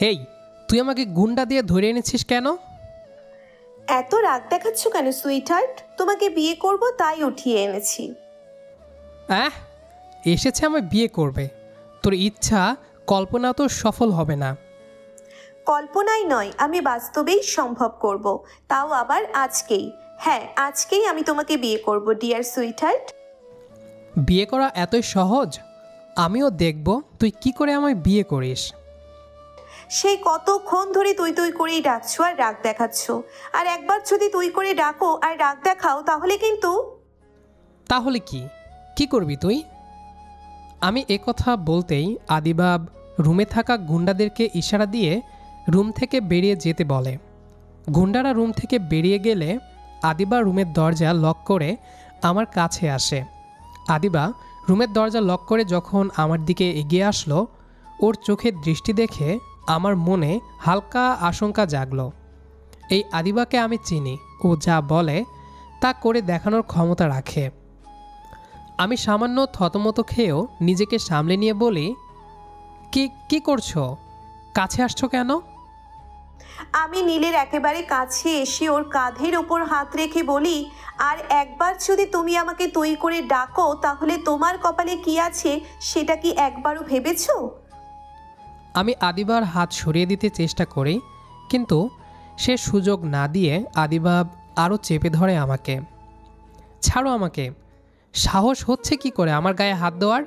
হেই, তুই আমাকে গুন্ডা দিয়ে ধরে এনেছিস কেন? এত রাগ দেখাচ্ছ কেন সুইটহার্ট? তোমাকে বিয়ে করব তাই উঠিয়ে এনেছি। এসেছে আমায় বিয়ে করবে। তোর ইচ্ছা কল্পনা তো সফল হবে না। কল্পনাই নয়, আমি বাস্তবেই সম্ভব করব, তাও আবার আজকেই। হ্যাঁ, আজকেই আমি তোমাকে বিয়ে করব ডিয়ার সুইটহার্ট। বিয়ে করা এতই সহজ? আমিও দেখব তুই কি করে আমায় বিয়ে করিস। সেই কতক্ষণ ধরে তুই তুই করেই ডাকছো আর রাগ দেখাচ্ছ। আর একবার যদি তুই করে ডাকো আর রাগ দেখাও তাহলে কিন্তু। তাহলে কি করবি তুই? আমি একথা বলতেই আদিবাব রুমে থাকা গুন্ডাদেরকে ইশারা দিয়ে রুম থেকে বেরিয়ে যেতে বলে। গুন্ডারা রুম থেকে বেরিয়ে গেলে আদিবা রুমের দরজা লক করে আমার কাছে আসে। আদিবা রুমের দরজা লক করে যখন আমার দিকে এগিয়ে আসলো, ওর চোখের দৃষ্টি দেখে আমার মনে হালকা আশঙ্কা জাগলো। এই আদিবাকে আমি চিনি, ও যা বলে তা করে দেখানোর ক্ষমতা রাখে। আমি সামান্য থতমত খেয়েও নিজেকে সামলে নিয়ে বলি, কি করছো? কাছে আসছো কেন? আমি নীলের একেবারে কাছে এসে ওর কাঁধের ওপর হাত রেখে বলি, আর একবার যদি তুমি আমাকে তুই করে ডাকো তাহলে তোমার কপালে কি আছে সেটা কি একবারও ভেবেছো? আমি আদিবার হাত সরিয়ে দিতে চেষ্টা করি, কিন্তু সে সুযোগ না দিয়ে আদিবা আরও চেপে ধরে আমাকে। ছাড়ো আমাকে। সাহস হচ্ছে কি করে আমার গায়ে হাত দেওয়ার?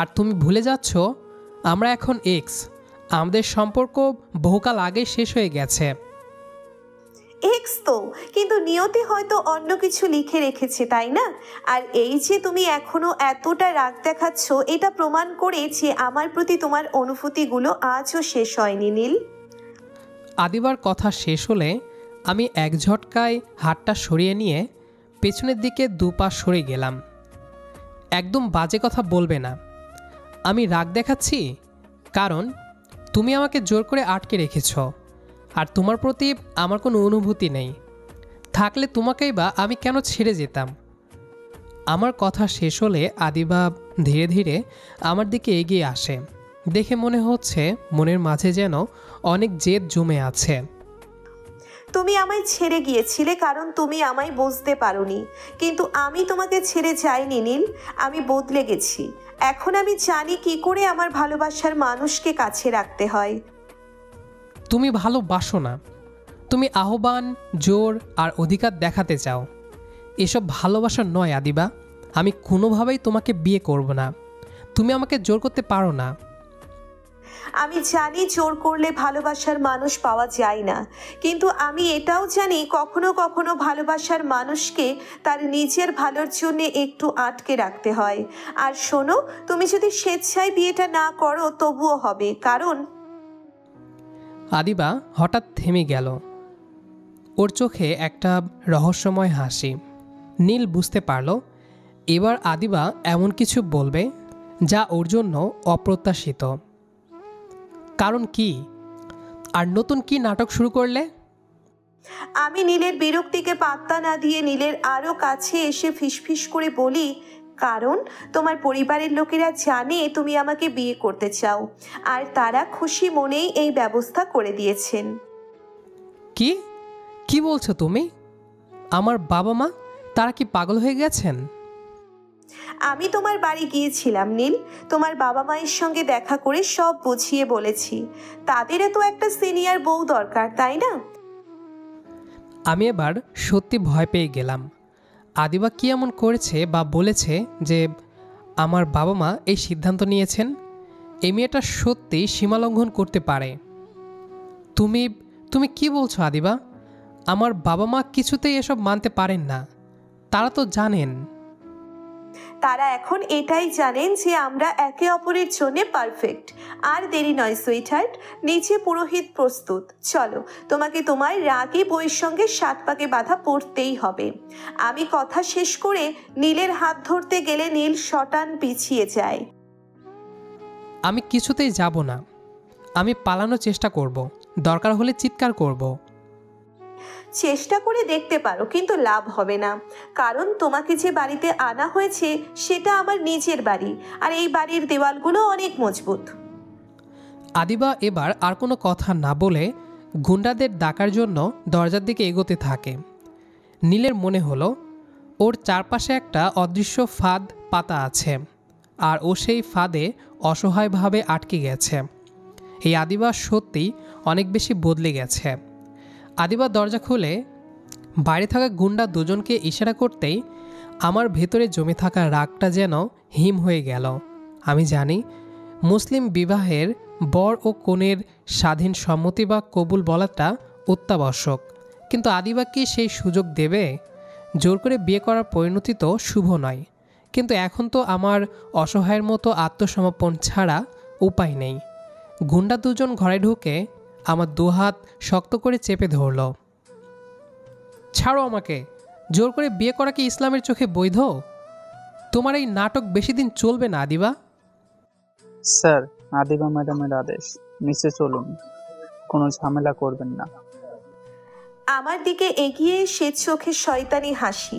আর তুমি ভুলে যাচ্ছ আমরা এখন এক্স। আমাদের সম্পর্ক বহুকাল আগে শেষ হয়ে গেছে। এক্স তো, কিন্তু নিয়তি হয়তো অন্য কিছু লিখে রেখেছে, তাই না? আর এই যে তুমি এখনো এতটা রাগ দেখাচ্ছ, এটা প্রমাণ করে যে আমার প্রতি তোমার অনুভূতিগুলো আজও শেষ হয়নি নীল। আদিবার কথা শেষ হলে আমি এক ঝটকায় হাতটা সরিয়ে নিয়ে পেছনের দিকে দুপা সরে গেলাম। একদম বাজে কথা বলবে না। আমি রাগ দেখাচ্ছি কারণ তুমি আমাকে জোর করে আটকে রেখেছ, আর তোমার প্রতি আমার কোনো অনুভূতি নেই। থাকলে তোমাকেই বা আমি কেন ছেড়ে যেতাম? আমার কথা শেষ হলে আদিবা ধীরে ধীরে আমার দিকে এগিয়ে আসে। দেখে মনে হচ্ছে মনের মাঝে যেন অনেক জেদ জমে আছে। তুমি আমায় ছেড়ে গিয়েছিলে কারণ তুমি আমায় বুঝতে পারোনি, কিন্তু আমি তোমাকে ছেড়ে যাইনি নীল। আমি বদলে গেছি। এখন আমি জানি কি করে আমার ভালোবাসার মানুষকে কাছে রাখতে হয়। তুমি ভালোবাসো না, তুমি আহ্বান, জোর আর অধিকার দেখাতে চাও। এসব ভালোবাসা নয় আদিবা। আমি কোনোভাবেই তোমাকে বিয়ে করব না। তুমি আমাকে জোর করতে পারো না। আমি জানি জোর করলে ভালোবাসার মানুষ পাওয়া যায় না, কিন্তু আমি এটাও জানি কখনো কখনো ভালোবাসার মানুষকে তার নিজের ভালোর জন্য একটু আটকে রাখতে হয়। আর শোনো, তুমি যদি স্বেচ্ছায় বিয়েটা না করো তবুও হবে, কারণ। আদিবা হঠাৎ থেমে গেল। ওর চোখে একটা রহস্যময় হাসি। নীল বুঝতে পারল এবার আদিবা এমন কিছু বলবে যা ওর জন্য অপ্রত্যাশিত। কারণ কি? আর নতুন কি নাটক শুরু করলে? আমি নীলের বিরক্তিকে পাত্তা না দিয়ে নীলের আরো কাছে এসে ফিসফিস করে বলি, কারণ তোমার পরিবারের লোকেরা জানে তুমি আমাকে বিয়ে করতে চাও, আর তারা খুশি মনেই এই ব্যবস্থা করে দিয়েছেন। কি কি বলছো তুমি? আমার বাবা মা তারা কি পাগল হয়ে গেছেন? আমি তোমার বাড়ি গিয়েছিলাম নীল, তোমার বাবা মায়ের সঙ্গে দেখা করে সব বুঝিয়ে বলেছি। তাদেরও তো একটা সিনিয়র বউ দরকার, তাই না? আমি এবার সত্যি ভয় পেয়ে গেলাম। আদিবা কি এমন করেছে বা বলেছে যে আমার বাবা মা এই সিদ্ধান্ত নিয়েছেন? এই মেয়েটা সত্যি সীমালঙ্ঘন করতে পারে। তুমি তুমি কি বলছো আদিবা? আমার বাবা মা কিছুতেই এসব মানতে পারেন না। তারা তো জানেন। তারা এখন এটাই জানেন যে আমরা একে অপরের জন্য পারফেক্ট। আর দেরি নয় সুইটহার্ট, নিচে পুরোহিত প্রস্তুত। চলো, তোমাকে তোমার রাগী বইয়ের সঙ্গে 7 পাকে বাঁধা পড়তেই হবে। আমি কথা শেষ করে নীলের হাত ধরতে গেলে নীল শটান পিছিয়ে যায়। আমি কিছুতেই যাব না। আমি পালানোর চেষ্টা করব, দরকার হলে চিৎকার করব। চেষ্টা করে দেখতে পারো, কিন্তু লাভ হবে না। কারণ তোমাকে যে বাড়িতে আনা হয়েছে সেটা আমার নিজের বাড়ি, আর এই বাড়ির দেওয়ালগুলো অনেক মজবুত। আদিবা এবার আর কোনো কথা না বলে গুন্ডাদের ডাকার জন্য দরজার দিকে এগোতে থাকে। নীলের মনে হলো ওর চারপাশে একটা অদৃশ্য ফাঁদ পাতা আছে, আর ও সেই ফাঁদে অসহায়ভাবে আটকে গেছে। এই আদিবা সত্যি অনেক বেশি বদলে গেছে। আদিবা দরজা খুলে বাইরে থাকা গুন্ডা দুজনকে ইশারা করতেই আমার ভেতরে জমে থাকা রাগটা যেন হিম হয়ে গেল। আমি জানি মুসলিম বিবাহের বর ও কনের স্বাধীন সম্মতি বা কবুল বলাটা অত্যাবশ্যক, কিন্তু আদিবা কি সেই সুযোগ দেবে? জোর করে বিয়ে করার পরিণতি তো শুভ নয়, কিন্তু এখন তো আমার অসহায়ের মতো আত্মসমর্পণ ছাড়া উপায় নেই। গুন্ডা দুজন ঘরে ঢুকে আমার দুহাত শক্ত করে চেপে ধরল। ছাড়ো আমাকে, জোর করে বিয়ে করা কি ইসলামের চোখে বৈধ? তোমার এই নাটক বেশি দিন চলবে না আদিবা। স্যার, আদিবা ম্যাডামের আদেশ, নিচে চলুন, কোনো ঝামেলা করবেন না। আমার দিকে এগিয়ে সে চোখে শয়তানি হাসি।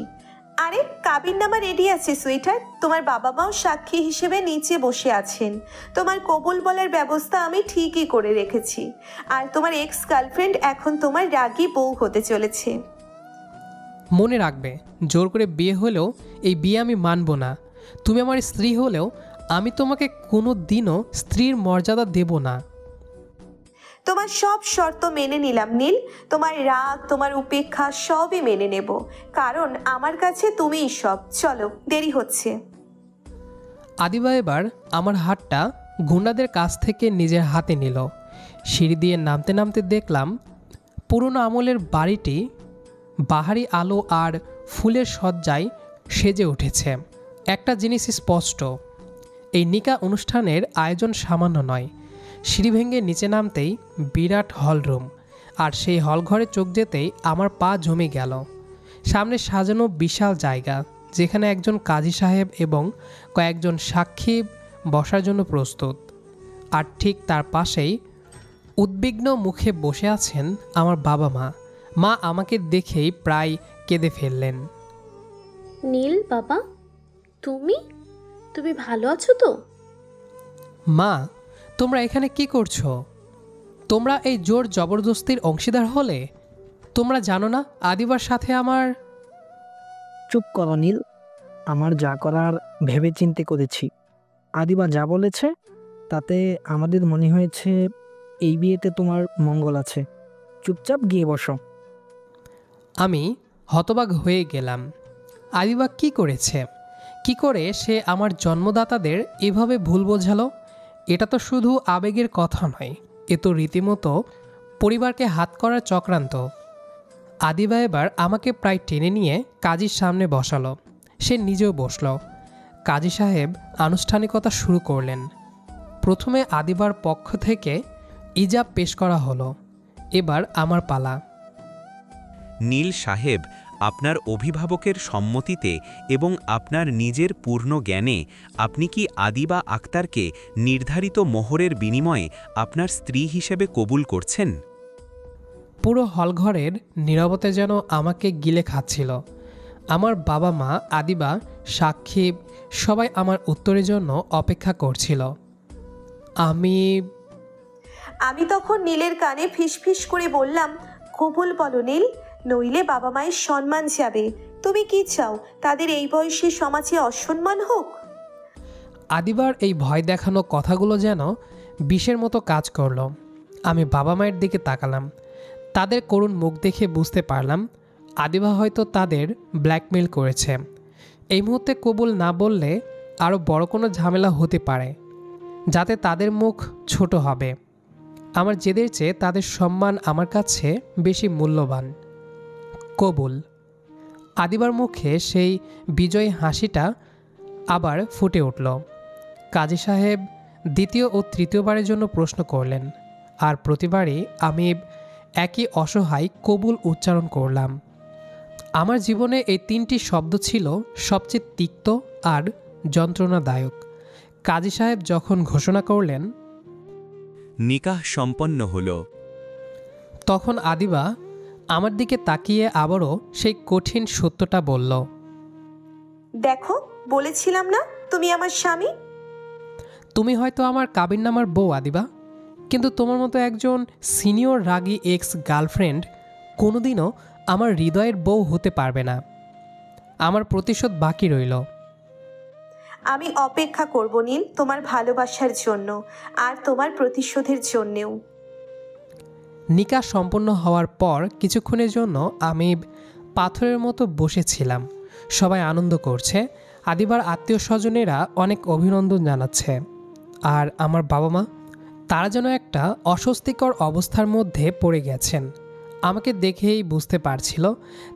আরে কাবিননামা রেডি আছে সুইটার, তোমার বাবা মাও সাক্ষী হিসেবে নিচে বসে আছেন। তোমার কবুল বলার ব্যবস্থা আমি ঠিকই করে রেখেছি, আর তোমার এক্স গার্লফ্রেন্ড এখন তোমার রাগী বউ হতে চলেছে। মনে রাখবে, জোর করে বিয়ে হলেও এই বিয়ে আমি মানব না। তুমি আমার স্ত্রী হলেও আমি তোমাকে কোনো দিনও স্ত্রীর মর্যাদা দেব না। তোমার সব শর্ত মেনে নিলাম নীল, তোমার রাগ, তোমার উপেক্ষা সবই মেনে নেব, কারণ আমার কাছে তুমিই সব। চলো, দেরি হচ্ছে। আদিবা এবার আমার হাতটা গুন্ডাদের কাছ থেকে নিজের হাতে নিল। সিঁড়ি দিয়ে নামতে নামতে দেখলাম পুরনো আমলের বাড়িটি বাহারি আলো আর ফুলের সজ্জায় সেজে উঠেছে। একটা জিনিস স্পষ্ট, এই নিকা অনুষ্ঠানের আয়োজন সামান্য নয়। সিঁড়ি ভেঙে নিচে নামতেই বিরাট হলরুম, আর সেই হলঘরে চোখ যেতেই আমার পা জমে গেল। সামনে সাজানো বিশাল জায়গা, যেখানে একজন কাজী সাহেব এবং কয়েকজন সাক্ষী বসার জন্য প্রস্তুত। আর ঠিক তার পাশেই উদ্বিগ্ন মুখে বসে আছেন আমার বাবা মা। মা আমাকে দেখেই প্রায় কেঁদে ফেললেন। নীল বাবা, তুমি তুমি ভালো আছো তো? মা, তোমরা এখানে কি করছো? তোমরা এই জোর জবরদস্তির অংশীদার হলে? তোমরা জানো না আদিবার সাথে আমার... চুপ করো নীল, আমার যা করার ভেবে চিন্তে করেছি। আদিবা যা বলেছে তাতে আমাদের মনে হয়েছে এই বিয়েতে তোমার মঙ্গল আছে। চুপচাপ গিয়ে বসো। আমি হতবাক হয়ে গেলাম। আদিবা কি করেছে? কি করে সে আমার জন্মদাতাদের এভাবে ভুল বোঝালো? এটা তো শুধু আবেগের কথা নয়, এ তো রীতিমতো পরিবারকে হাত করার চক্রান্ত। আদিবা এবার আমাকে প্রায় টেনে নিয়ে কাজীর সামনে বসালো। সে নিজেও বসল। কাজী সাহেব আনুষ্ঠানিকতা শুরু করলেন। প্রথমে আদিবার পক্ষ থেকে ইজাব পেশ করা হলো। এবার আমার পালা। নীল সাহেব, আপনার অভিভাবকের সম্মতিতে এবং আপনার নিজের পূর্ণ জ্ঞানে আপনি কি আদিবা আক্তারকে নির্ধারিত মোহরের বিনিময়ে আপনার স্ত্রী হিসেবে কবুল করছেন? পুরো হলঘরের নীরবতা যেন আমাকে গিলে খাচ্ছিল। আমার বাবা মা, আদিবা, সাক্ষী সবাই আমার উত্তরের জন্য অপেক্ষা করছিল। আমি তখন নীলের কানে ফিসফিস করে বললাম, কবুল বলো নীল, নইলে বাবা মায়ের সম্মান যাবে। তুমি কি চাও, তাদের এই বয়সে সমাজে অসম্মান হোক? আদিবার এই ভয় দেখানো কথাগুলো যেন বিষের মতো কাজ করল। আমি বাবা মায়ের দিকে তাকালাম। তাদের করুণ মুখ দেখে বুঝতে পারলাম আদিবা হয়তো তাদের ব্ল্যাকমেল করেছে। এই মুহূর্তে কবুল না বললে আরও বড় কোনো ঝামেলা হতে পারে, যাতে তাদের মুখ ছোট হবে। আমার জেদের চেয়ে তাদের সম্মান আমার কাছে বেশি মূল্যবান। কবুল। আদিবার মুখে সেই বিজয়ী হাসিটা আবার ফুটে উঠল। কাজী সাহেব দ্বিতীয় ও তৃতীয়বারের জন্য প্রশ্ন করলেন, আর প্রতিবারই আমি একই অসহায় কবুল উচ্চারণ করলাম। আমার জীবনে এই তিনটি শব্দ ছিল সবচেয়ে তিক্ত আর যন্ত্রণাদায়ক। কাজী সাহেব যখন ঘোষণা করলেন নিকাহ সম্পন্ন হল, তখন আদিবা আমার দিকে তাকিয়ে আবারও সেই কঠিন সত্যটা বলল, দেখো, বলেছিলাম না তুমি আমার স্বামী। তুমি হয়তো আমার কাবিননামার বউ আদিবা, কিন্তু তোমার মতো একজন সিনিয়র রাগী এক্স গার্লফ্রেন্ড কোনোদিনও আমার হৃদয়ের বউ হতে পারবে না। আমার প্রতিশোধ বাকি রইল। আমি অপেক্ষা করব নীল, তোমার ভালোবাসার জন্য আর তোমার প্রতিশোধের জন্যেও। নিকাহ সম্পন্ন হওয়ার পর কিছুক্ষণের জন্য আমি পাথরের মতো বসেছিলাম। সবাই আনন্দ করছে, আদিবার আত্মীয় স্বজনেরা অনেক অভিনন্দন জানাচ্ছে, আর আমার বাবা মা তারা যেন একটা অস্বস্তিকর অবস্থার মধ্যে পড়ে গেছেন। আমাকে দেখেই বুঝতে পারছিল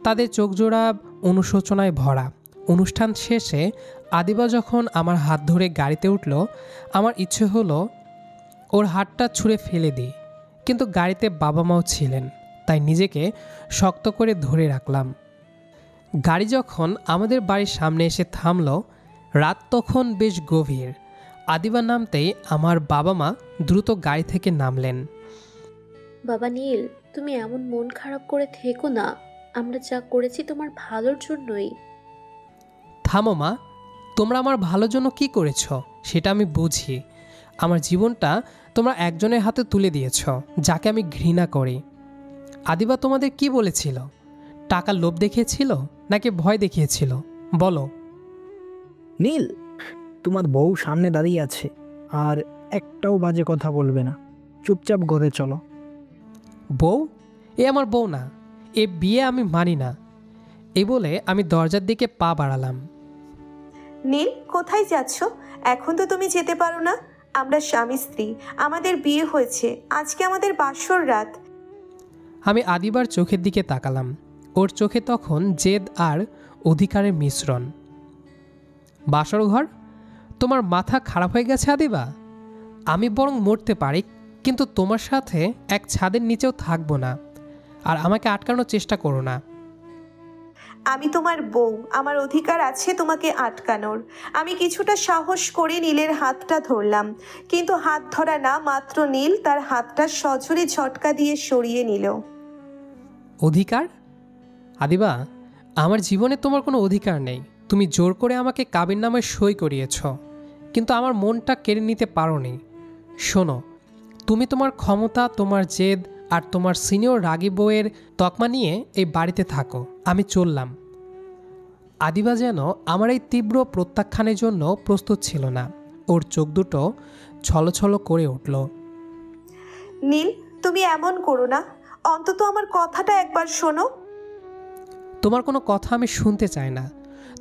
তাদের চোখজোড়া অনুশোচনায় ভরা। অনুষ্ঠান শেষে আদিবা যখন আমার হাত ধরে গাড়িতে উঠল, আমার ইচ্ছে হলো ওর হাতটা ছুঁড়ে ফেলে দিই, কিন্তু গাড়িতে বাবা মাও ছিলেন, তাই নিজেকে শক্ত করে ধরে রাখলাম। গাড়ি যখন আমাদের বাড়ির সামনে এসে থামল, রাত তখন বেশ গভীর। আদিবা নামতেই আমার বাবা মা দ্রুত গাড়ি থেকে নামলেন। বাবা নীল, তুমি এমন মন খারাপ করে থেকো না, আমরা যা করেছি তোমার ভালোর জন্যই। থামো মা, তোমরা আমার ভালোর জন্য কি করেছ সেটা আমি বুঝি। আমার জীবনটা তোমরা একজনের হাতে তুলে দিয়েছ, যাকে আমি ঘৃণা করি। আদিবা তোমাদের কি বলেছিল? টাকার লোভ দেখিয়েছিল নাকি ভয় দেখিয়েছিল? বলো। নীল, তোমার বউ সামনে দাঁড়িয়ে আছে, আর একটাও বাজে কথা বলবে না। চুপচাপ ঘরে চলো। বউ? এ আমার বউ না, এ বিয়ে আমি মানি না। এই বলে আমি দরজার দিকে পা বাড়ালাম। নীল, কোথায় যাচ্ছ? এখন তো তুমি যেতে পারো না। আমরা স্বামী স্ত্রী, আমাদের বিয়ে হয়েছে, আজকে আমাদের বাসর রাত। আমি আদিবার চোখের দিকে তাকালাম। ওর চোখে তখন জেদ আর অধিকারের মিশ্রণ। বাসর ঘর? তোমার মাথা খারাপ হয়ে গেছে আদিবা? আমি বরং মরতে পারি, কিন্তু তোমার সাথে এক ছাদের নিচেও থাকবো না। আর আমাকে আটকানোর চেষ্টা করো না। আমি তোমার বউ, আমার অধিকার আছে তোমাকে আটকানোর। আমি কিছুটা সাহস করে নীলের হাতটা ধরলাম, কিন্তু হাত ধরা না মাত্র নীল তার হাতটা সজোরে ঝটকা দিয়ে সরিয়ে নিল। অধিকার? আদিবা, আমার জীবনে তোমার কোনো অধিকার নেই। তুমি জোর করে আমাকে কাবিননামায় সই করিয়েছ, কিন্তু আমার মনটা কেড়ে নিতে পারোনি। শোনো, তুমি তোমার ক্ষমতা, তোমার জেদ আর তোমার সিনিয়র রাগী বউয়ের তকমা নিয়ে এই বাড়িতে থাকো। আমি চললাম। আদিবা যেন আমার এই তীব্র প্রত্যাখ্যানের জন্য প্রস্তুত ছিল না। ওর চোখ দুটো ছলছল করে উঠল। নীল, তুমি এমন করো না, অন্তত আমার কথাটা একবার শোনো। তোমার কোনো কথা আমি শুনতে চাই না।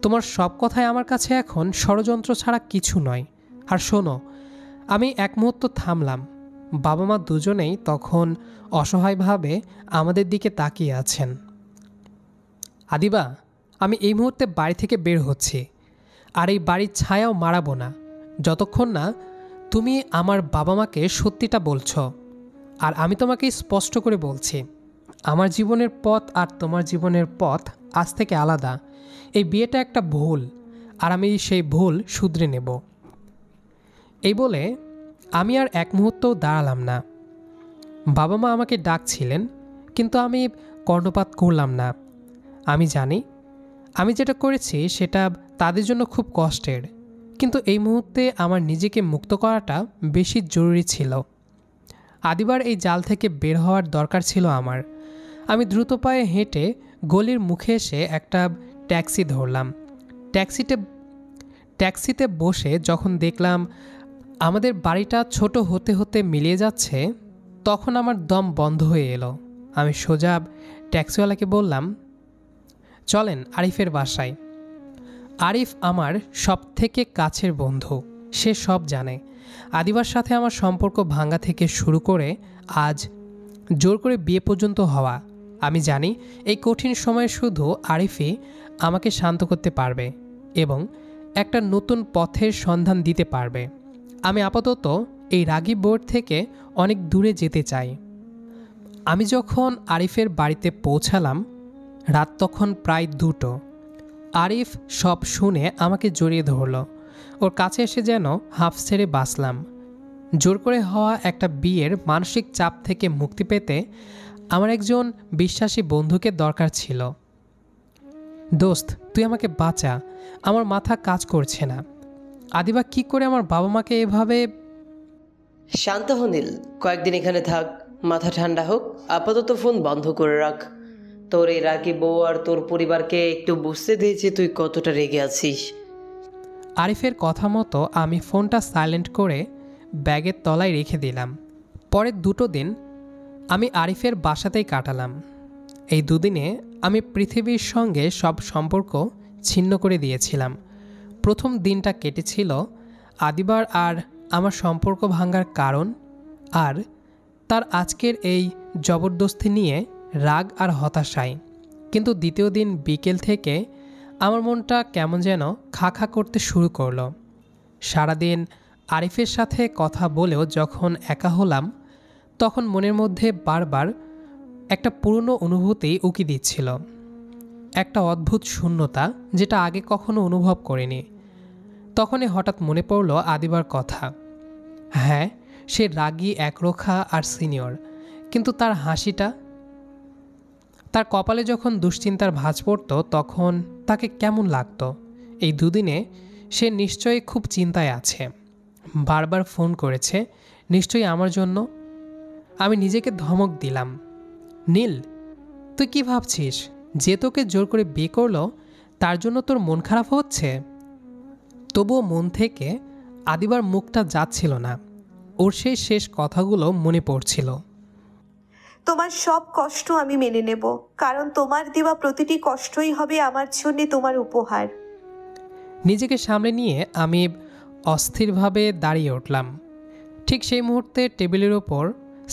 তোমার সব কথাই আমার কাছে এখন ষড়যন্ত্র ছাড়া কিছু নয়। আর শোনো, আমি এক মুহূর্ত থামলাম। বাবা মা দুজনেই তখন অসহায়ভাবে আমাদের দিকে তাকিয়ে আছেন। আদিবা, আমি এই মুহূর্তে বাড়ি থেকে বের হচ্ছি, আর এই বাড়ির ছায়াও মারাবো না যতক্ষণ না তুমি আমার বাবা মাকে সত্যিটা বলছো। আর আমি তোমাকে স্পষ্ট করে বলছি, আমার জীবনের পথ আর তোমার জীবনের পথ আজ থেকে আলাদা। এই বিয়েটা একটা ভুল, আর আমি সেই ভুল শুধরে নেব। এই বলে আমি আর এক মুহূর্তও দাঁড়ালাম না। বাবা মা আমাকে ডাকছিলেন, কিন্তু আমি কর্ণপাত করলাম না। আমি জানি আমি যেটা করেছি সেটা তাদের জন্য খুব কষ্টের, কিন্তু এই মুহূর্তে আমার নিজেকে মুক্ত করাটা বেশি জরুরি ছিল। আদিবার এই জাল থেকে বের হওয়ার দরকার ছিল আমার। আমি দ্রুত পায়ে হেঁটে গলির মুখে এসে একটা ট্যাক্সি ধরলাম। ট্যাক্সিতে বসে যখন দেখলাম আমাদের বাড়িটা ছোট হতে হতে মিলিয়ে যাচ্ছে, তখন আমার দম বন্ধ হয়ে এলো। আমি সোজা ট্যাক্সিওয়ালাকে বললাম, চলেন আরিফের বাসায়। আরিফ আমার সবথেকে কাছের বন্ধু, সে সব জানে। আদিবার সাথে আমার সম্পর্ক ভাঙা থেকে শুরু করে আজ জোর করে বিয়ে পর্যন্ত হওয়া। আমি জানি এই কঠিন সময়ে শুধু আরিফই আমাকে শান্ত করতে পারবে এবং একটা নতুন পথের সন্ধান দিতে পারবে। আমি আপাতত এই রাগী বোর্ড থেকে অনেক দূরে যেতে চাই। আমি যখন আরিফের বাড়িতে পৌঁছালাম, রাত তখন প্রায় 2টো। আরিফ সব শুনে আমাকে জড়িয়ে ধরল। ওর কাছে এসে যেন হাঁফ ছেড়ে বাঁচলাম। জোর করে হওয়া একটা বিয়ের মানসিক চাপ থেকে মুক্তি পেতে আমার একজন বিশ্বাসী বন্ধুকে দরকার ছিল। দোস্ত, তুই আমাকে বাঁচা, আমার মাথা কাজ করছে না। আদিবা কি করে আমার বাবা মাকে এভাবে... শান্ত হ নীল, কয়েকদিন এখানে থাক, মাথা ঠান্ডা হোক। আপাতত ফোন বন্ধ করে রাখ। তোর এই রাগী বউ আর তোর পরিবারকে একটু বুঝতে দিয়েছি তুই কতটা রেগে আছিস। আরিফের কথা মতো আমি ফোনটা সাইলেন্ট করে ব্যাগের তলায় রেখে দিলাম। পরের 2 দিন আমি আরিফের বাসাতেই কাটালাম। এই 2 দিনে আমি পৃথিবীর সঙ্গে সব সম্পর্ক ছিন্ন করে দিয়েছিলাম। প্রথম দিনটা কেটেছিল আদিবার আর আমার সম্পর্ক ভাঙার কারণ আর তার আজকের এই জবরদস্তি নিয়ে রাগ আর হতাশায়। কিন্তু দ্বিতীয় দিন বিকেল থেকে আমার মনটা কেমন যেন খা খা করতে শুরু করলো। সারাদিন আরিফের সাথে কথা বলেও যখন একা হলাম তখন মনের মধ্যে বারবার একটা পুরনো অনুভূতি উকি দিচ্ছিল, একটা অদ্ভুত শূন্যতা যেটা আগে কখনো অনুভব করিনি। তখনই হঠাৎ মনে পড়ল আদিবার কথা। হ্যাঁ, সে রাগী, একরোখা আর সিনিয়র, কিন্তু তার হাসিটা, তার কপালে যখন দুশ্চিন্তার ভাঁজ পড়ত তখন তাকে কেমন লাগতো। এই 2 দিনে সে নিশ্চয়ই খুব চিন্তায় আছে, বারবার ফোন করেছে, নিশ্চয়ই আমার জন্য। আমি নিজেকে ধমক দিলাম, নীল তুই কি ভাবছিস যে তোকে জোর করে বিয়ে করলো তার জন্য তোর মন খারাপ হচ্ছে? তবুও মন থেকে আদিবার মুখটা যাচ্ছিল না। ওর সেই শেষ কথাগুলো মনে পড়ছিল। তোমার সব কষ্ট আমি মেনে নেব, কারণ তোমার দেওয়া প্রতিটি কষ্টই হবে আমার জন্য তোমার উপহার। নিজেকে সামলে নিয়ে আমি অস্থিরভাবে দাঁড়িয়ে উঠলাম। ঠিক সেই মুহূর্তে টেবিলের ওপর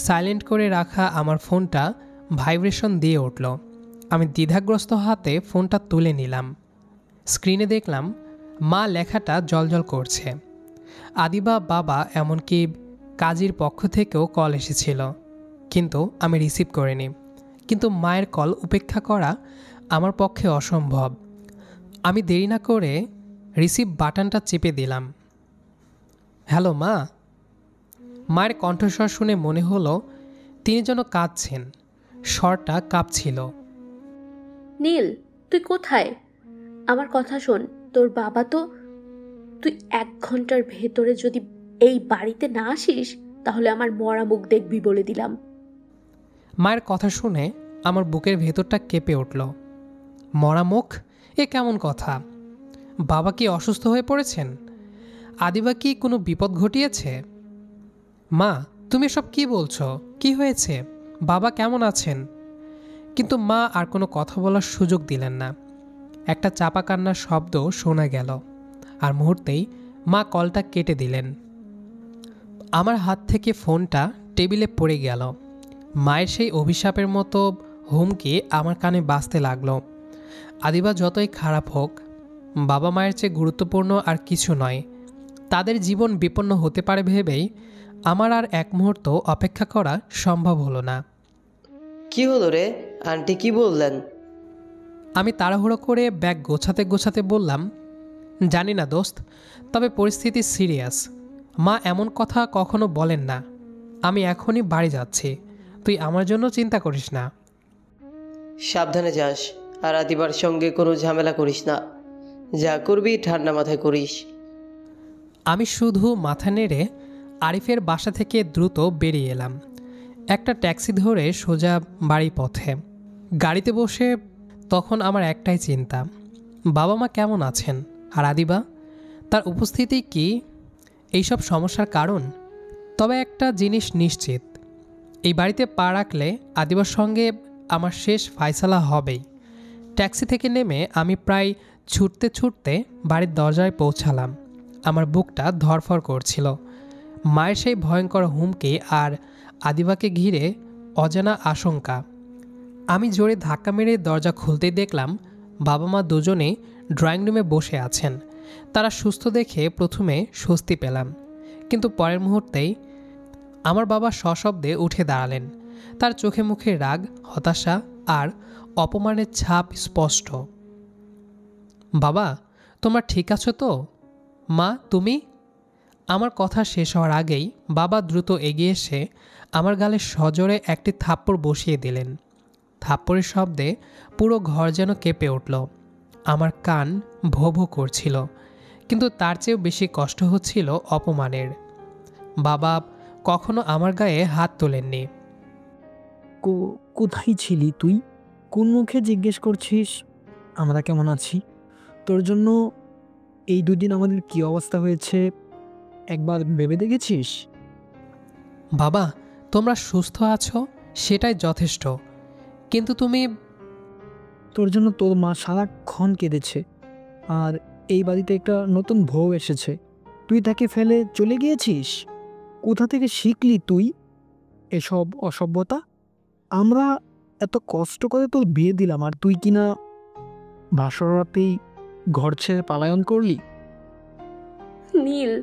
সাইলেন্ট করে রাখা আমার ফোনটা ভাইব্রেশন দিয়ে উঠল। আমি দ্বিধাগ্রস্ত হাতে ফোনটা তুলে নিলাম। স্ক্রিনে দেখলাম মা লেখাটা জলজল করছে। আদিবা, বাবা, এমনকি কাজীর পক্ষ থেকেও কল এসেছিল, কিন্তু আমি রিসিভ করিনি। কিন্তু মায়ের কল উপেক্ষা করা আমার পক্ষে অসম্ভব। আমি দেরি না করে রিসিভ বাটনটা চেপে দিলাম। হ্যালো মা। মায়ের কণ্ঠস্বর শুনে মনে হলো তিনি যেন কাঁদছেন, স্বরটা কাঁপছিল। নীল, তুই কোথায়? আমার কথা শোন, তোর বাবা তো, তুই 1 ঘন্টার ভেতরে যদি এই বাড়িতে না আসিস তাহলে আমার মরা মুখ দেখবি বলে দিলাম। মায়ের কথা শুনে আমার বুকের ভেতরটা কেঁপে উঠল। মরা মুখ? এ কেমন কথা? বাবা কি অসুস্থ হয়ে পড়েছেন? আদিবা কি কোনো বিপদ ঘটিয়েছে? মা, তুমি সব কি বলছো? কি হয়েছে? বাবা কেমন আছেন? কিন্তু মা আর কোনো কথা বলার সুযোগ দিলেন না। একটা চাপা কান্নার শব্দ শোনা গেল, আর মুহূর্তেই মা কলটা কেটে দিলেন। আমার হাত থেকে ফোনটা টেবিলে পড়ে গেল। মায়ের সেই অভিশাপের মতো হুমকি আমার কানে বাজতে লাগলো। আদিবা যতই খারাপ হোক, বাবা মায়ের চেয়ে গুরুত্বপূর্ণ আর কিছু নয়। তাদের জীবন বিপন্ন হতে পারে ভেবেই আমার আর 1 মুহূর্ত অপেক্ষা করা সম্ভব হলো না। কি হলো রে, আন্টি কি বললেন? আমি তাড়াহুড়ো করে ব্যাগ গোছাতে গোছাতে বললাম, জানি না দোস্ত, তবে পরিস্থিতি সিরিয়াস। মা এমন কথা কখনো বলেন না। আমি এখনই বাড়ি যাচ্ছি, তুই আমার জন্য চিন্তা করিস না। সাবধানে যাস, আর আদিবার সঙ্গে কোনো ঝামেলা করিস না। যা করবি ঠান্ডা মাথায় করিস। আমি শুধু মাথা নেড়ে আরিফের বাসা থেকে দ্রুত বেরিয়ে এলাম। একটা ট্যাক্সি ধরে সোজা বাড়ি পথে। গাড়িতে বসে তখন আমার একটাই চিন্তা, বাবা মা কেমন আছেন, আর আদিবা, তার উপস্থিতি কি এইসব সমস্যার কারণ? তবে একটা জিনিস নিশ্চিত, এই বাড়িতে পা রাখলে আদিবার সঙ্গে আমার শেষ ফায়সালা হবেই। ট্যাক্সি থেকে নেমে আমি প্রায় ছুটতে ছুটতে বাড়ির দরজায় পৌঁছালাম। আমার বুকটা ধড়ফড় করছিল। মায়ের সেই ভয়ঙ্কর হুমকি আর আদিবাকে ঘিরে অজানা আশঙ্কা। আমি জোরে ধাক্কা মেরে দরজা খুলতেই দেখলাম বাবা মা দুজনেই ড্রয়িং রুমে বসে আছেন। তারা সুস্থ দেখে প্রথমে স্বস্তি পেলাম, কিন্তু পরের মুহূর্তেই আমার বাবা সশব্দে উঠে দাঁড়ালেন। তার চোখে মুখে রাগ, হতাশা আর অপমানের ছাপ স্পষ্ট। বাবা, তোমরা ঠিক আছো তো? মা, তুমি? আমার কথা শেষ হওয়ার আগেই বাবা দ্রুত এগিয়ে এসে আমার গালে সজোরে একটি থাপ্পড় বসিয়ে দিলেন। থাপ্পড়ের শব্দে পুরো ঘর যেন কেঁপে উঠল। আমার কান ভো ভো করছিল, কিন্তু তার চেয়েও বেশি কষ্ট হচ্ছিল অপমানের। বাবা কখনো আমার গায়ে হাত তোলেননি। কোথায় ছিলি তুই? কোন মুখে জিজ্ঞেস করছিস আমরা কেমন আছি? তোর জন্য এই দুদিন আমাদের কি অবস্থা হয়েছে একবার ভেবে দেখেছিস? বাবা, তোমরা সুস্থ আছো সেটাই যথেষ্ট, কিন্তু তুমি তোর জন্য তোর মা সারাক্ষণ কেঁদেছে, আর এই বাড়িতে একটা নতুন বউ এসেছে, তুই তাকে ফেলে চলে গিয়েছিস। কোথা থেকে শিখলি তুই এসব অসভ্যতা? আমরা এত কষ্ট করে তোর বিয়ে দিলাম, আর তুই কিনা ভাসরাতেই ঘর ছেড়ে পালায়ন করলি। নীল,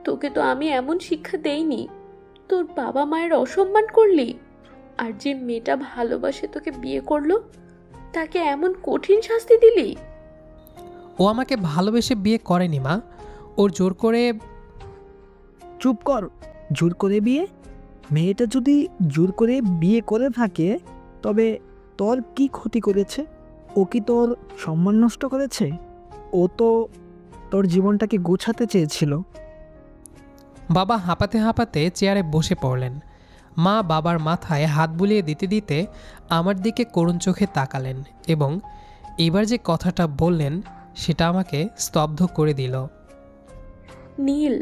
তোকে তো আমি এমন শিক্ষা দেইনি। তোর বাবা মায়ের অসম্মান করলি, আর যে মেয়েটা ভালোবাসে তোকে বিয়ে করলো তাকে এমন কঠিন শাস্তি দিলি। ও আমাকে ভালোবেসে বিয়ে করেনি মা, ওর জোর করে। চুপ কর। জোর করে বিয়ে? মেয়েটা যদি জোর করে বিয়ে করে থাকে তবে তোর কি ক্ষতি করেছে? ও কি তোর সম্মান নষ্ট করেছে? ও তো তোর জীবনটাকে গোছাতে চেয়েছিল। বাবা হাঁপাতে হাঁপাতে চেয়ারে বসে পড়লেন। মা বাবার মাথায় হাত বুলিয়ে দিতে দিতে আমার দিকে করুণ চোখে তাকালেন এবং এবার যে কথাটা বললেন সেটা আমাকে স্তব্ধ করে দিল। নীল,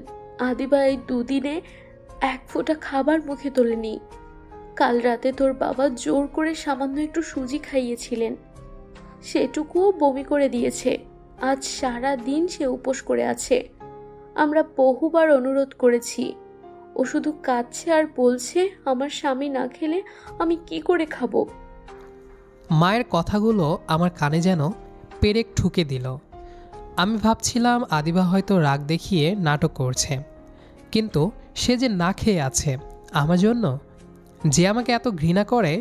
আদিবা এই দুদিনে এক ফোঁটা খাবার মুখে তোলেনি। কাল রাতে তোর বাবা জোর করে সামান্য একটু সুজি খাইয়েছিলেন, সেটুকুও বমি করে দিয়েছে। আজ সারা দিন সে উপোস করে আছে। আমরা বহুবার অনুরোধ করেছি, ও শুধু কাঁদছে আর বলছে আমার স্বামী না খেলে আমি কি করে খাবো। মায়ের কথাগুলো আমার কানে যেন পেরেক ঠুকে দিল। আমি ভাবছিলাম আদিবা হয়তো রাগ দেখিয়ে নাটক করছে, কিন্তু সে যে না খেয়ে আছে আমার জন্য, যে আমাকে এত ঘৃণা করে,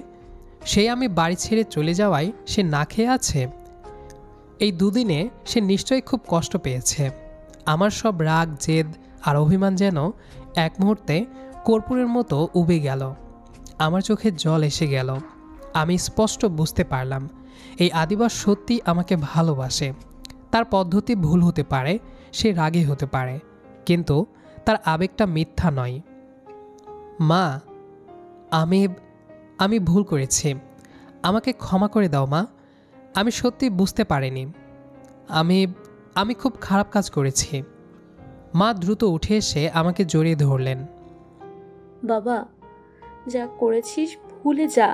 সেই আমি বাড়ি ছেড়ে চলে যাওয়ায় সে না খেয়ে আছে। এই দুদিনে সে নিশ্চয়ই খুব কষ্ট পেয়েছে। আমার সব রাগ, জেদ আর অভিমান যেন এক মুহূর্তে কর্পূরের মতো উবে গেল। আমার চোখে জল এসে গেল। আমি স্পষ্ট বুঝতে পারলাম এই আদিবা সত্যি আমাকে ভালোবাসে। তার পদ্ধতি ভুল হতে পারে, সে রাগে হতে পারে, কিন্তু তার আবেগটা মিথ্যা নয়। মা, আমি ভুল করেছি, আমাকে ক্ষমা করে দাও মা। আমি সত্যি বুঝতে পারিনি, আমি খুব খারাপ কাজ করেছি। মা দ্রুত উঠে এসে আমাকে জড়িয়ে ধরলেন। বাবা, যা করেছিস ভুলে যা।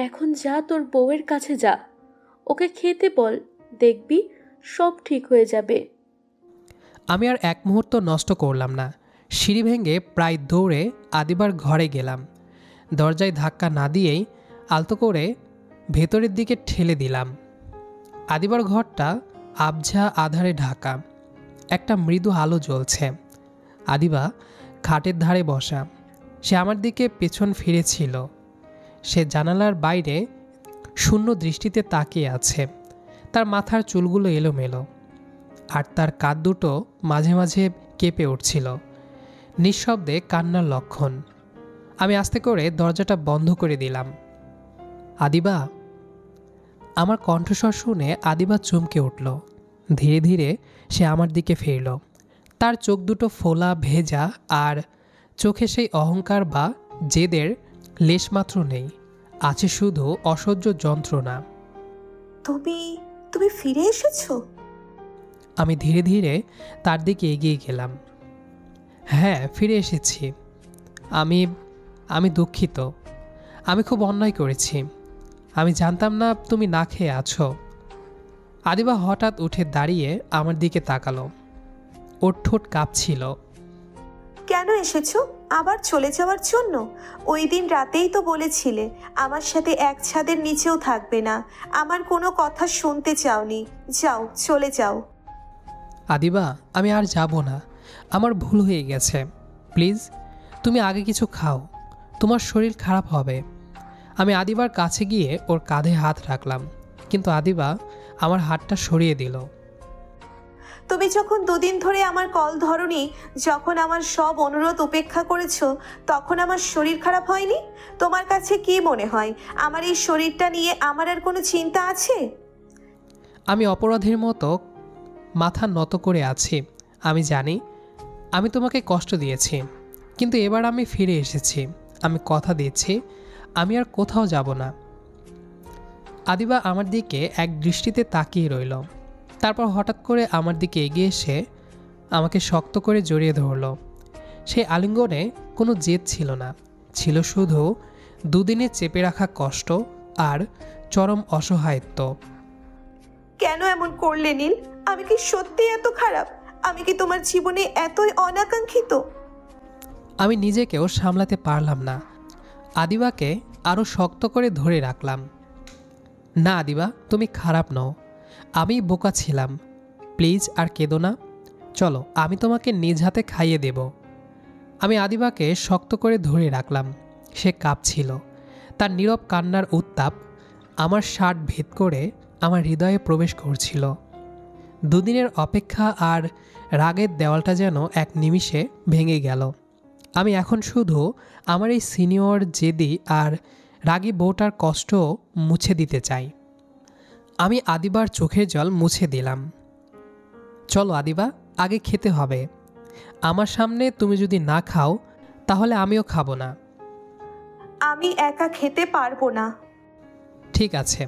এখন যা তোর বউয়ের কাছে যা, ওকে খেতে বল, দেখবি সব ঠিক হয়ে যাবে। আমি আর এক মুহূর্ত নষ্ট করলাম না। সিঁড়ি ভেঙে প্রায় দৌড়ে আদিবার ঘরে গেলাম। দরজায় ধাক্কা না দিয়েই আলতো করে ভেতরের দিকে ঠেলে দিলাম। আদিবার ঘরটা আবঝা আধারে ঢাকা, একটা মৃদু আলো জ্বলছে। আদিবা খাটের ধারে বসা, সে আমার দিকে পেছন ফিরেছিল। সে জানালার বাইরে শূন্য দৃষ্টিতে তাকিয়ে আছে। তার মাথার চুলগুলো এলোমেলো, আর তার কাঁধ দুটো মাঝে মাঝে কেঁপে উঠছিল, নিঃশব্দে কান্নার লক্ষণ। আমি আস্তে করে দরজাটা বন্ধ করে দিলাম। আদিবা। আমার কণ্ঠস্বর শুনে আদিবা চমকে উঠল। ধীরে ধীরে সে আমার দিকে ফিরল। তার চোখ দুটো ফোলা, ভেজা, আর চোখে সেই অহংকার বা জেদের লেশমাত্র নেই, আছে শুধু অসহ্য যন্ত্রণা। তুমি ফিরে এসেছো? আমি ধীরে ধীরে তার দিকে এগিয়ে গেলাম। হ্যাঁ, ফিরে এসেছি। আমি দুঃখিত। আমি খুব অন্যায় করেছি। আমি জানতাম না তুমি না খেয়ে আছো। আদিবা হঠাৎ উঠে দাঁড়িয়ে আমার দিকে তাকালো। ওর ঠোঁট কাঁপছিল। কেন এসেছো? আবার চলে যাওয়ার জন্য? ওই দিন রাতেই তো বলেছিলে আমার সাথে এক ছাদের নিচেও থাকবে না। আমার কোনো কথা শুনতে চাওনি। যাও, চলে যাও। আদিবা, আমি আর যাব না। আমার ভুল হয়ে গেছে। প্লিজ, তুমি আগে কিছু খাও, তোমার শরীর খারাপ হবে। আমি আদিবার কাছে গিয়ে ওর কাঁধে হাত রাখলাম, কিন্তু আদিবা আমার হাতটা সরিয়ে দিল। তুমি যখন দুদিন ধরে আমার কল ধরনি, যখন আমার সব অনুরোধ উপেক্ষা করেছো, তখন আমার শরীর খারাপ হয়নি? তোমার কাছে কি মনে হয় আমার এই শরীরটা নিয়ে আমার আর কোনো চিন্তা আছে? আমি অপরাধীর মতো মাথা নত করে আছি। আমি জানি আমি তোমাকে কষ্ট দিয়েছি, কিন্তু এবার আমি ফিরে এসেছি। আমি কথা দিচ্ছি আমি আর কোথাও যাব না। আদিবা আমার দিকে এক দৃষ্টিতে তাকিয়ে রইল। তারপর হঠাৎ করে আমার দিকে এগিয়ে এসে আমাকে শক্ত করে জড়িয়ে ধরল। সেই আলিঙ্গনে কোনো জেদ ছিল না, ছিল শুধু দুদিনে চেপে রাখা কষ্ট আর চরম অসহায়ত্ব। কেন এমন করলে নীল? আমি কি সত্যি এত খারাপ? আমি কি তোমার জীবনে এতই অনাকাঙ্ক্ষিত? আমি নিজেকেও সামলাতে পারলাম না। আদিবাকে আরও শক্ত করে ধরে রাখলাম। না আদিবা, তুমি খারাপ নও, আমি বোকা ছিলাম। প্লিজ আর কেঁদো না। চলো, আমি তোমাকে নিজ হাতে খাইয়ে দেব। আমি আদিবাকে শক্ত করে ধরে রাখলাম। সে কাঁপছিল। তার নীরব কান্নার উত্তাপ আমার শার্ট ভেদ করে আমার হৃদয়ে প্রবেশ করছিল। দুদিনের অপেক্ষা আর রাগের দেওয়ালটা যেন এক নিমিষে ভেঙে গেল। আমি এখন শুধু আমার এই সিনিয়র জেদি আর রাগী বউটার কষ্ট মুছে দিতে চাই। আমি আদিবার চোখের জল মুছে দিলাম। চলো আদিবা, আগে খেতে হবে। আমার সামনে তুমি যদি না খাও তাহলে আমিও খাবো না। আমি একা খেতে পারবো না। ঠিক আছে,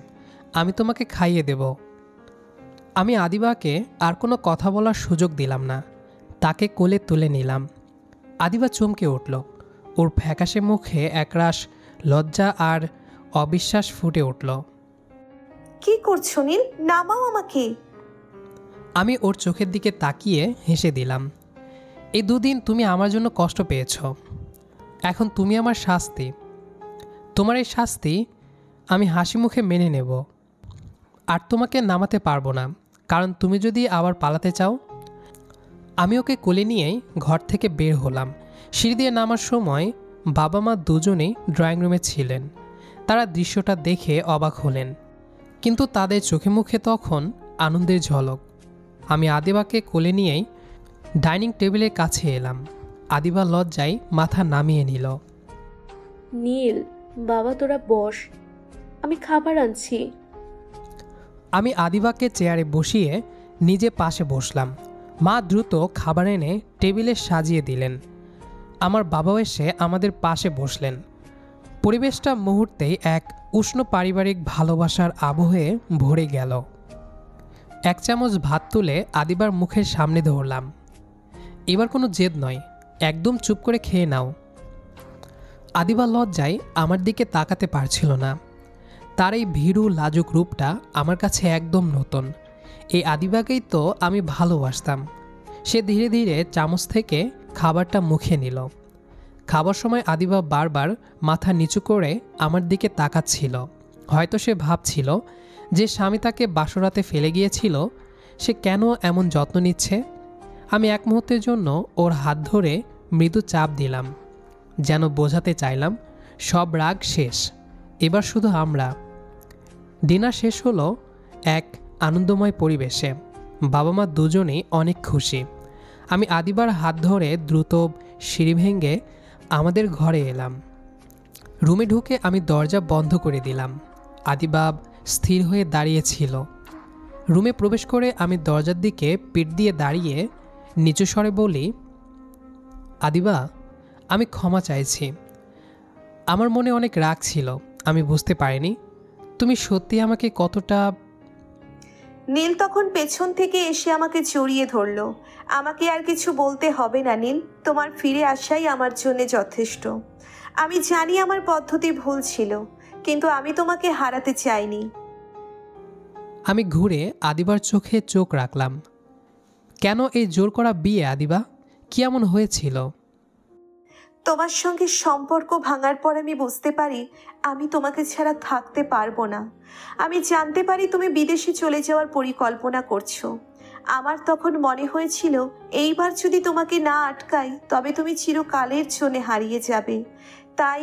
আমি তোমাকে খাইয়ে দেব। আমি আদিবাকে আর কোনো কথা বলার সুযোগ দিলাম না। তাকে কোলে তুলে নিলাম। আদিবা চমকে উঠল। ওর ফ্যাকাশে মুখে একরাশ লজ্জা আর অবিশ্বাস ফুটে উঠল। কি করছো নীল? নামাও আমাকে। আমি ওর চোখের দিকে তাকিয়ে হেসে দিলাম। এই দুদিন তুমি আমার জন্য কষ্ট পেয়েছ, এখন তুমি আমার শাস্তি। তোমার এই শাস্তি আমি হাসি মুখে মেনে নেব। আর তোমাকে নামাতে পারবো না, কারণ তুমি যদি আবার পালাতে চাও। আমি ওকে কোলে নিয়েই ঘর থেকে বের হলাম। সিঁড়ি দিয়ে নামার সময় বাবা মা দুজনেই ড্রয়িং রুমে ছিলেন। তারা দৃশ্যটা দেখে অবাক হলেন, কিন্তু তাদের চোখে মুখে তখন আনন্দের ঝলক। আমি আদিবাকে কোলে নিয়েই ডাইনিং টেবিলের কাছে এলাম। আদিবা লজ্জায় মাথা নামিয়ে নিল। নীল, বাবা তোরা বস, আমি খাবার আনছি। আমি আদিবাকে চেয়ারে বসিয়ে নিজে পাশে বসলাম। মা দ্রুত খাবার এনে টেবিলে সাজিয়ে দিলেন। আমার বাবাও এসে আমাদের পাশে বসলেন। পরিবেশটা মুহূর্তেই এক উষ্ণ পারিবারিক ভালোবাসার আবহে ভরে গেল। এক চামচ ভাত তুলে আদিবার মুখের সামনে ধরলাম। এবার কোনো জেদ নয়, একদম চুপ করে খেয়ে নাও। আদিবা লজ্জায় আমার দিকে তাকাতে পারছিল না। তার এই ভীরু লাজুক রূপটা আমার কাছে একদম নতুন। এই আদিবাকেই তো আমি ভালোবাসতাম। সে ধীরে ধীরে চামচ থেকে খাবারটা মুখে নিল। খাবার সময় আদিবা বারবার মাথা নিচু করে আমার দিকে তাকাচ্ছিল। হয়তো সে ভাবছিল যে স্বামী তাকে বাসরাতে ফেলে গিয়েছিল, সে কেন এমন যত্ন নিচ্ছে। আমি এক মুহূর্তের জন্য ওর হাত ধরে মৃদু চাপ দিলাম, যেন বোঝাতে চাইলাম সব রাগ শেষ, এবার শুধু আমরা। ডিনার শেষ হলো এক আনন্দময় পরিবেশে। বাবা মা দুজনেই অনেক খুশি। আমি আদিবার হাত ধরে দ্রুত সিঁড়ি ভেঙে আমাদের ঘরে এলাম। রুমে ঢুকে আমি দরজা বন্ধ করে দিলাম। আদিবা স্থির হয়ে দাঁড়িয়েছিল। রুমে প্রবেশ করে আমি দরজার দিকে পিঠ দিয়ে দাঁড়িয়ে নিচু স্বরে বলি, আদিবা, আমি ক্ষমা চাইছি। আমার মনে অনেক রাগ ছিল, আমি বুঝতে পারিনি তুমি সত্যি আমাকে কতটা। নীল তখন পেছন থেকে এসে আমাকে জড়িয়ে ধরলো। আমাকে আর কিছু বলতে হবে না নীল, তোমার ফিরে আসাই আমার জন্য যথেষ্ট। আমি জানি আমার পদ্ধতি ভুল ছিল, কিন্তু আমি তোমাকে হারাতে চাইনি। আমি ঘুরে আদিবার চোখে চোখ রাখলাম। কেন এই জোর করা বিয়ে আদিবা? কি এমন হয়েছিল? তোমার সঙ্গে সম্পর্ক ভাঙার পর আমি বুঝতে পারি আমি তোমাকে ছাড়া থাকতে পারবো না। আমি জানতে পারি তুমি বিদেশে চলে যাওয়ার পরিকল্পনা করছো। আমার তখন মনে হয়েছিল এইবার যদি তোমাকে না আটকাই তবে তুমি চিরকালের জন্য হারিয়ে যাবে। তাই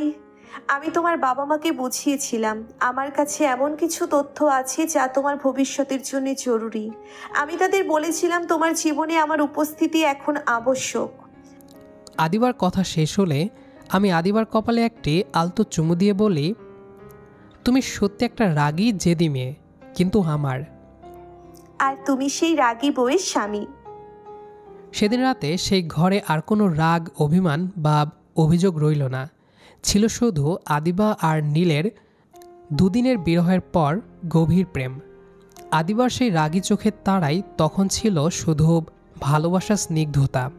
আমি তোমার বাবা মাকে বুঝিয়েছিলাম আমার কাছে এমন কিছু তথ্য আছে যা তোমার ভবিষ্যতের জন্য জরুরি। আমি তাদের বলেছিলাম তোমার জীবনে আমার উপস্থিতি এখন আবশ্যক। আদিবার কথা শেষ হলে আমি আদিবার কপালে একটি আলতো চুমু দিয়ে বলি, তুমি সত্যি একটা রাগী জেদি মেয়ে, কিন্তু আমার। আর তুমি সেই রাগী বউয়ের স্বামী। সেদিন রাতে সেই ঘরে আর কোনো রাগ, অভিমান বা অভিযোগ রইল না। ছিল শুধু আদিবা আর নীলের দুদিনের বিরহের পর গভীর প্রেম। আদিবার সেই রাগী চোখের তারাই তখন ছিল শুধু ভালোবাসার স্নিগ্ধতা।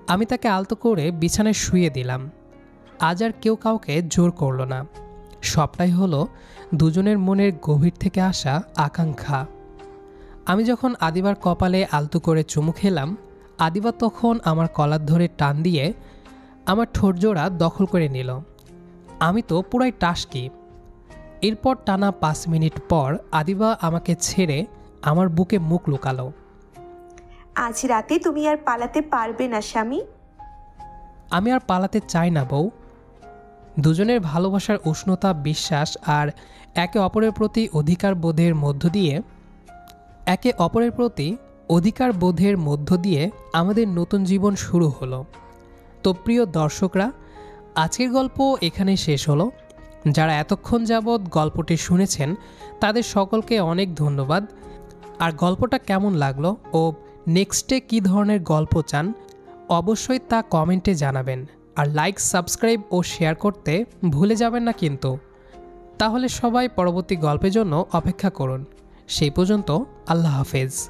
আমি তাকে আলতো করে বিছানায় শুইয়ে দিলাম। আজ আর কেউ কাউকে জোর করল না। সবটাই হলো দুজনের মনের গভীর থেকে আসা আকাঙ্ক্ষা। আমি যখন আদিবার কপালে আলতো করে চুমু খেলাম, আদিবা তখন আমার কলার ধরে টান দিয়ে আমার ঠোঁটজোড়া দখল করে নিল। আমি তো পুরাই টাসকি। এরপর টানা 5 মিনিট পর আদিবা আমাকে ছেড়ে আমার বুকে মুখ লুকালো। আজ রাতে তুমি আর পালাতে পারবে না স্বামী। আমি আর পালাতে চাই না বউ। দুজনের ভালোবাসার উষ্ণতা, বিশ্বাস আর একে অপরের প্রতি অধিকার বোধের মধ্য দিয়ে আমাদের নতুন জীবন শুরু হলো। তো প্রিয় দর্শকরা, আজকের গল্প এখানেই শেষ হলো। যারা এতক্ষণ যাবৎ গল্পটি শুনেছেন তাদের সকলকে অনেক ধন্যবাদ। আর গল্পটা কেমন লাগলো ও নেক্সটে কী ধরনের গল্প চান অবশ্যই তা কমেন্টে জানাবেন। আর লাইক, সাবস্ক্রাইব ও শেয়ার করতে ভুলে যাবেন না কিন্তু। তাহলে সবাই পরবর্তী গল্পের জন্য অপেক্ষা করুন। সেই পর্যন্ত আল্লাহ হাফেজ।